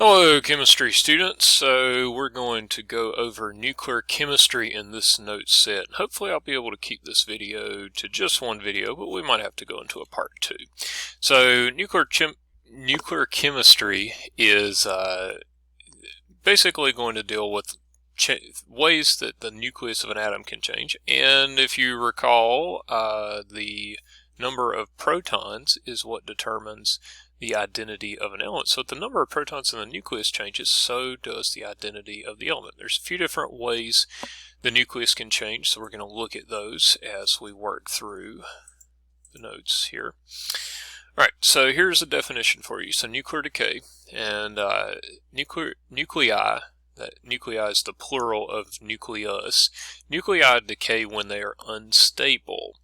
Hello, chemistry students. So we're going to go over nuclear chemistry in this note set. Hopefully I'll be able to keep this video to just one video, but we might have to go into a part two. So nuclear chemistry is basically going to deal with ways that the nucleus of an atom can change. And if you recall, the number of protons is what determines the identity of an element. So if the number of protons in the nucleus changes, so does the identity of the element. There's a few different ways the nucleus can change, so we're going to look at those as we work through the notes here. Alright, so here's a definition for you. So nuclear decay, and nuclei, that nuclei is the plural of nucleus. Nuclei decay when they are unstable.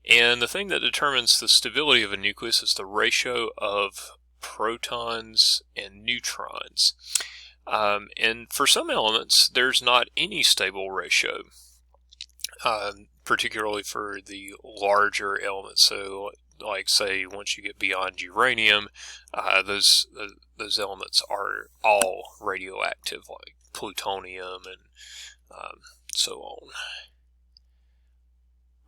And the thing that determines the stability of a nucleus is the ratio of protons and neutrons. And for some elements, there's not any stable ratio, particularly for the larger elements. So, like say, once you get beyond uranium, those elements are all radioactive, like plutonium and so on.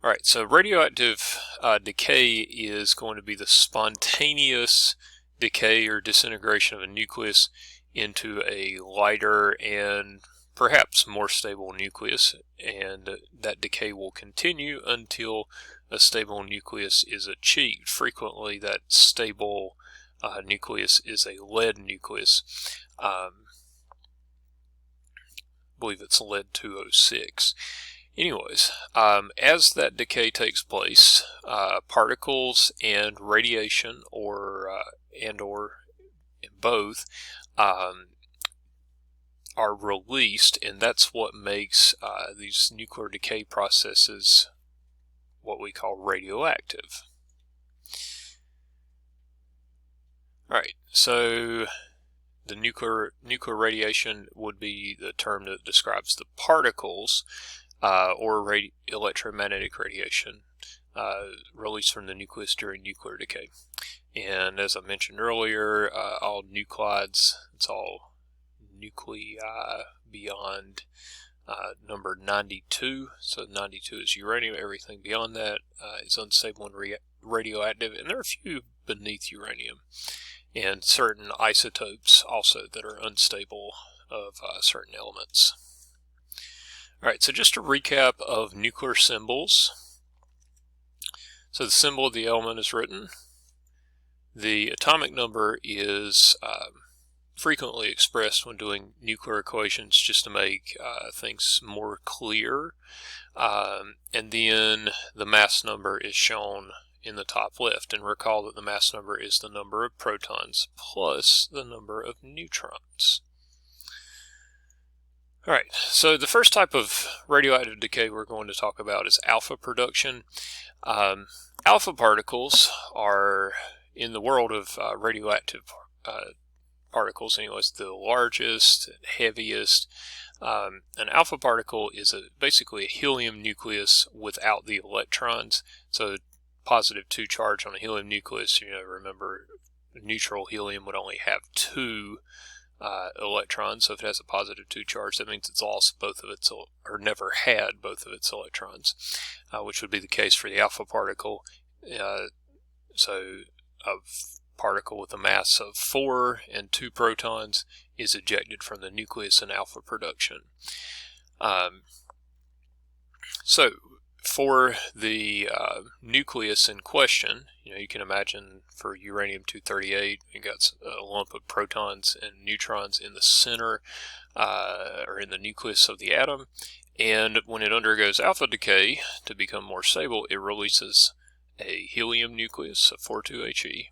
Alright, so radioactive decay is going to be the spontaneous decay or disintegration of a nucleus into a lighter and perhaps more stable nucleus, and that decay will continue until a stable nucleus is achieved. Frequently that stable nucleus is a lead nucleus. I believe it's lead-206. Anyways, as that decay takes place, particles and radiation, or both, are released, and that's what makes these nuclear decay processes what we call radioactive. Alright, so the nuclear radiation would be the term that describes the particles or electromagnetic radiation released from the nucleus during nuclear decay. And as I mentioned earlier, all nuclides, it's all nuclei beyond number 92. So 92 is uranium. Everything beyond that is unstable and radioactive. And there are a few beneath uranium, and certain isotopes also that are unstable of certain elements. Alright, so just a recap of nuclear symbols. So the symbol of the element is written. The atomic number is frequently expressed when doing nuclear equations just to make things more clear. And then the mass number is shown in the top left. And recall that the mass number is the number of protons plus the number of neutrons. Alright, so the first type of radioactive decay we're going to talk about is alpha production. Alpha particles are, in the world of radioactive particles anyways, the largest and heaviest. An alpha particle is basically a helium nucleus without the electrons. So positive 2 charge on a helium nucleus, remember neutral helium would only have 2 electrons. So if it has a positive 2 charge, that means it's lost both of its, or never had both of its electrons, which would be the case for the alpha particle. So a particle with a mass of 4 and 2 protons is ejected from the nucleus in alpha production. So for the nucleus in question, you can imagine for uranium-238, you got a lump of protons and neutrons in the center, or in the nucleus of the atom, and when it undergoes alpha decay to become more stable, it releases a helium nucleus of 4,2He,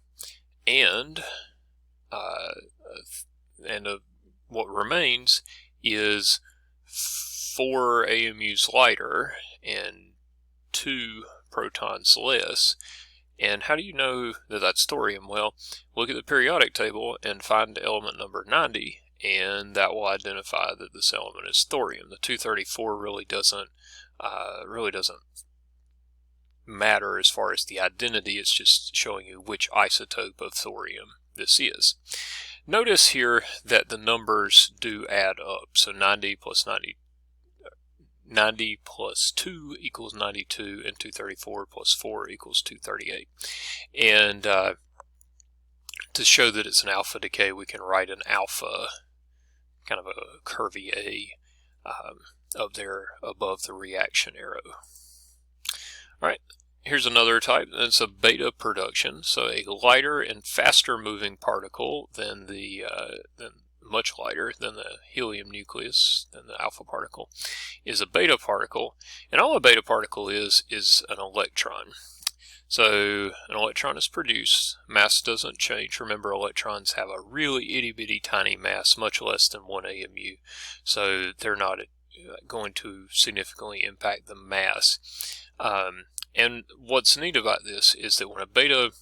and what remains is 4 AMUs lighter and 2 protons less. And how do you know that that's thorium? Well, look at the periodic table and find element number 90, and that will identify that this element is thorium. The 234 really doesn't matter as far as the identity. It's just showing you which isotope of thorium this is. Notice here that the numbers do add up. So 90 plus 90 plus 2 equals 92, and 234 plus 4 equals 238. And to show that it's an alpha decay, we can write an alpha, kind of a curvy A, up there above the reaction arrow. All right, here's another type. It's a beta production. So a lighter and faster moving particle than much lighter than the helium nucleus, than the alpha particle, is a beta particle. And all a beta particle is an electron. So an electron is produced, mass doesn't change. Remember, electrons have a really itty-bitty tiny mass, much less than 1 AMU. So they're not going to significantly impact the mass. And what's neat about this is that when a beta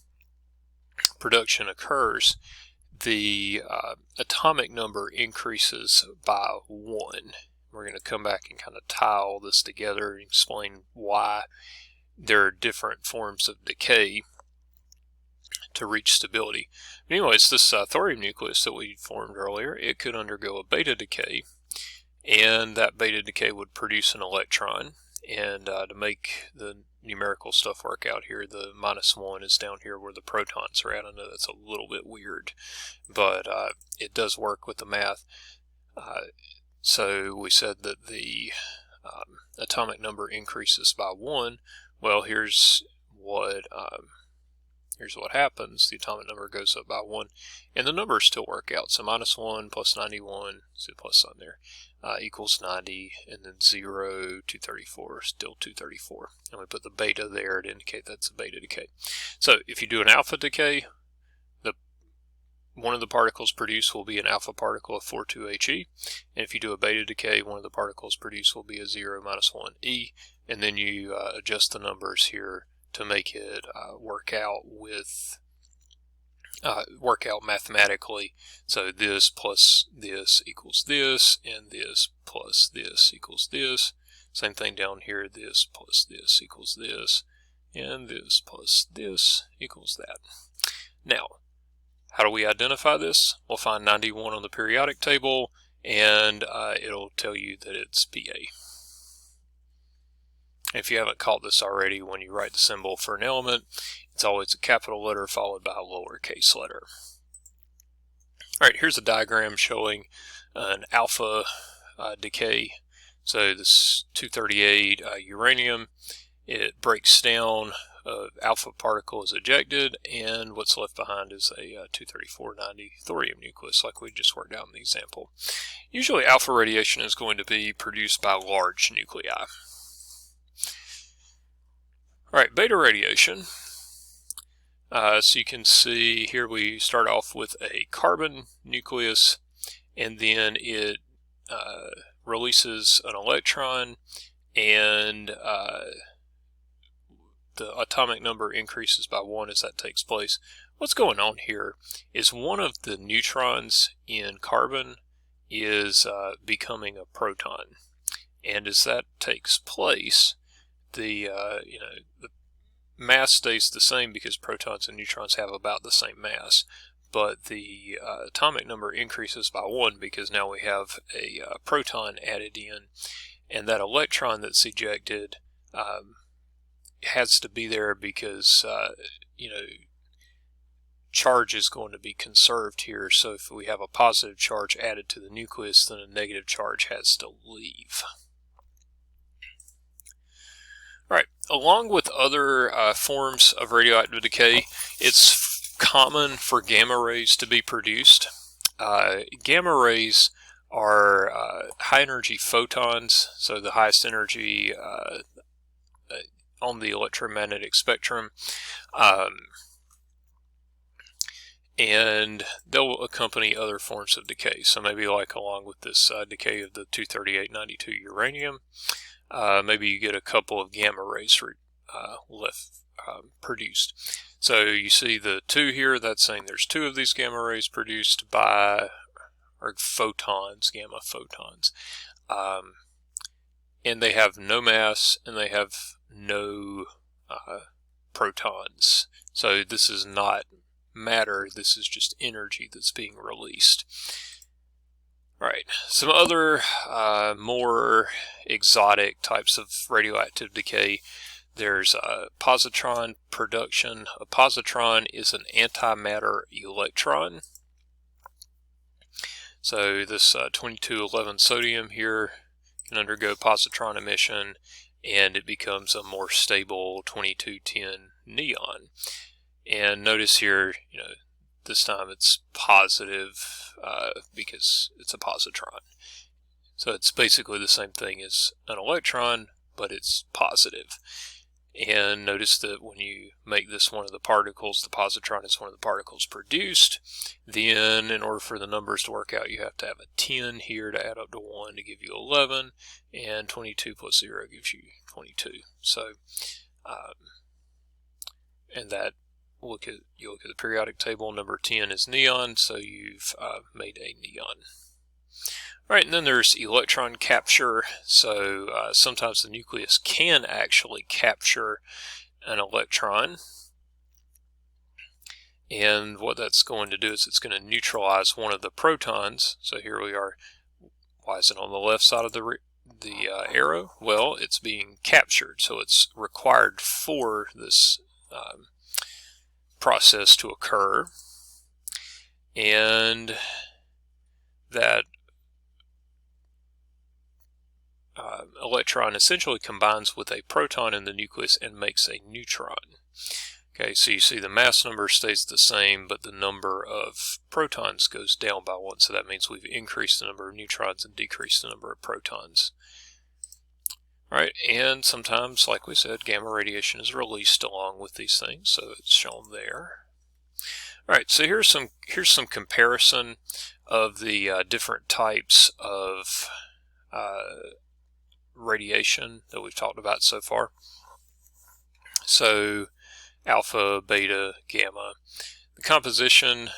production occurs, the atomic number increases by 1. We're going to come back and kind of tie all this together and explain why there are different forms of decay to reach stability. But anyways, this thorium nucleus that we formed earlier, it could undergo a beta decay, and that beta decay would produce an electron. And to make the numerical stuff work out here, the -1 is down here where the protons are at. I know that's a little bit weird, but it does work with the math. So we said that the atomic number increases by 1. Well, here's what happens. The atomic number goes up by 1, and the numbers still work out. So -1 plus 91, see the plus sign there, equals 90, and then 0, 234, still 234. And we put the beta there to indicate that's a beta decay. So if you do an alpha decay, one of the particles produced will be an alpha particle of 42He, and if you do a beta decay, one of the particles produced will be a 0 -1 E, and then you adjust the numbers here to make it work out mathematically. So this plus this equals this, and this plus this equals this. Same thing down here, this plus this equals this, and this plus this equals that. Now, how do we identify this? We'll find 91 on the periodic table, and it'll tell you that it's Pa. If you haven't caught this already, when you write the symbol for an element, it's always a capital letter followed by a lowercase letter. All right, here's a diagram showing an alpha decay. So this 238 uranium, it breaks down. Alpha particle is ejected, and what's left behind is a 234-90 thorium nucleus, like we just worked out in the example. Usually alpha radiation is going to be produced by large nuclei. Alright, beta radiation. So you can see here we start off with a carbon nucleus, and then it releases an electron, and the atomic number increases by 1 as that takes place. What's going on here is one of the neutrons in carbon is becoming a proton, and as that takes place, the mass stays the same because protons and neutrons have about the same mass, but the atomic number increases by 1 because now we have a proton added in, and that electron that's ejected has to be there because charge is going to be conserved here. So if we have a positive charge added to the nucleus, then a negative charge has to leave. Alright, along with other forms of radioactive decay, it's common for gamma rays to be produced. Gamma rays are high energy photons, so the highest energy on the electromagnetic spectrum, and they'll accompany other forms of decay. So maybe like along with this decay of the 238-92 uranium, maybe you get a couple of gamma rays produced. So you see the 2 here, that's saying there's 2 of these gamma rays produced by, or photons, gamma photons. And they have no mass, and they have no protons. So this is not matter. This is just energy that's being released. Alright, some other more exotic types of radioactive decay. There's positron production. A positron is an antimatter electron. So this 2211 sodium here can undergo positron emission, and it becomes a more stable 2210 neon. And notice here, this time it's positive because it's a positron. So it's basically the same thing as an electron, but it's positive. And notice that when you make this one of the particles, the positron is one of the particles produced. Then, in order for the numbers to work out, you have to have a 10 here to add up to 1 to give you 11, and 22 plus 0 gives you 22. So, and that, you look at the periodic table, number 10 is neon, so you've made a neon. Alright, and then there's electron capture. So sometimes the nucleus can actually capture an electron. And what that's going to do is it's going to neutralize one of the protons. So here we are. Why is it on the left side of the arrow? Well, it's being captured, so it's required for this process to occur. And that electron essentially combines with a proton in the nucleus and makes a neutron. Okay, so you see the mass number stays the same, but the number of protons goes down by 1. So that means we've increased the number of neutrons and decreased the number of protons. Alright, and sometimes, like we said, gamma radiation is released along with these things, so it's shown there. Alright, so here's some comparison of the different types of radiation that we've talked about so far. So alpha, beta, gamma. The composition,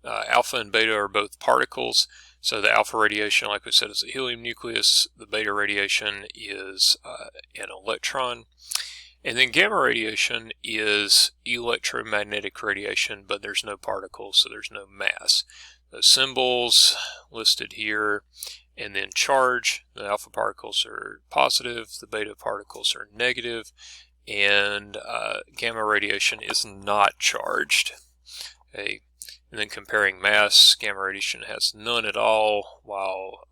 alpha and beta are both particles. So the alpha radiation, like we said, is a helium nucleus. The beta radiation is an electron. And then gamma radiation is electromagnetic radiation, but there's no particles, so there's no mass. The symbols listed here. And then charge, the alpha particles are positive, the beta particles are negative, and gamma radiation is not charged. Okay. And then comparing mass, gamma radiation has none at all, while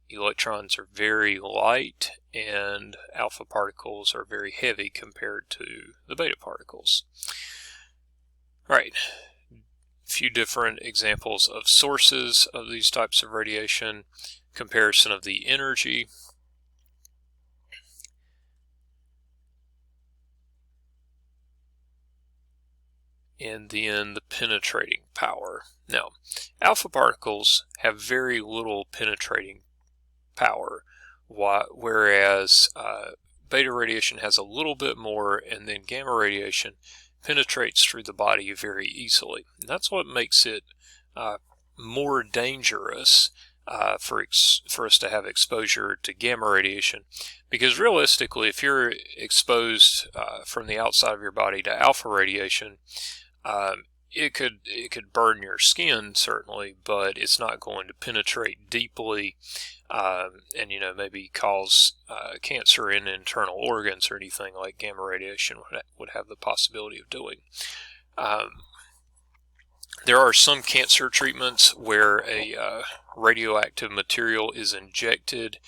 electrons are very light, and alpha particles are very heavy compared to the beta particles. All right. Few different examples of sources of these types of radiation, comparison of the energy, and then the penetrating power. Now, alpha particles have very little penetrating power, whereas beta radiation has a little bit more, and then gamma radiation penetrates through the body very easily. And that's what makes it more dangerous for us to have exposure to gamma radiation, because realistically, if you're exposed from the outside of your body to alpha radiation, it could burn your skin, certainly, but it's not going to penetrate deeply and maybe cause cancer in internal organs or anything like gamma radiation would have the possibility of doing. There are some cancer treatments where a radioactive material is injected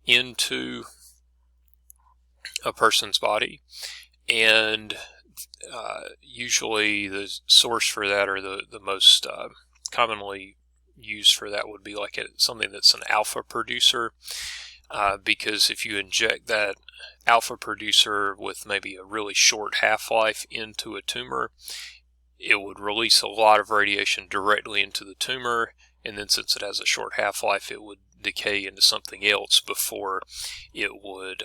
into a person's body, and usually the source for that, or the most commonly used for that, would be like something that's an alpha producer, because if you inject that alpha producer with maybe a really short half-life into a tumor, it would release a lot of radiation directly into the tumor, and then since it has a short half-life, it would decay into something else before it would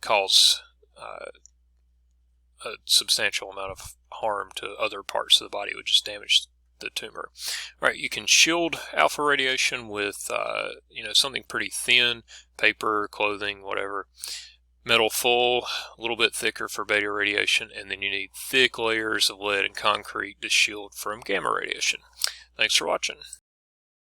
cause a substantial amount of harm to other parts of the body. It would just damage the tumor. All right, you can shield alpha radiation with something pretty thin, paper, clothing, whatever. Metal full, a little bit thicker for beta radiation, and then you need thick layers of lead and concrete to shield from gamma radiation. Thanks for watching.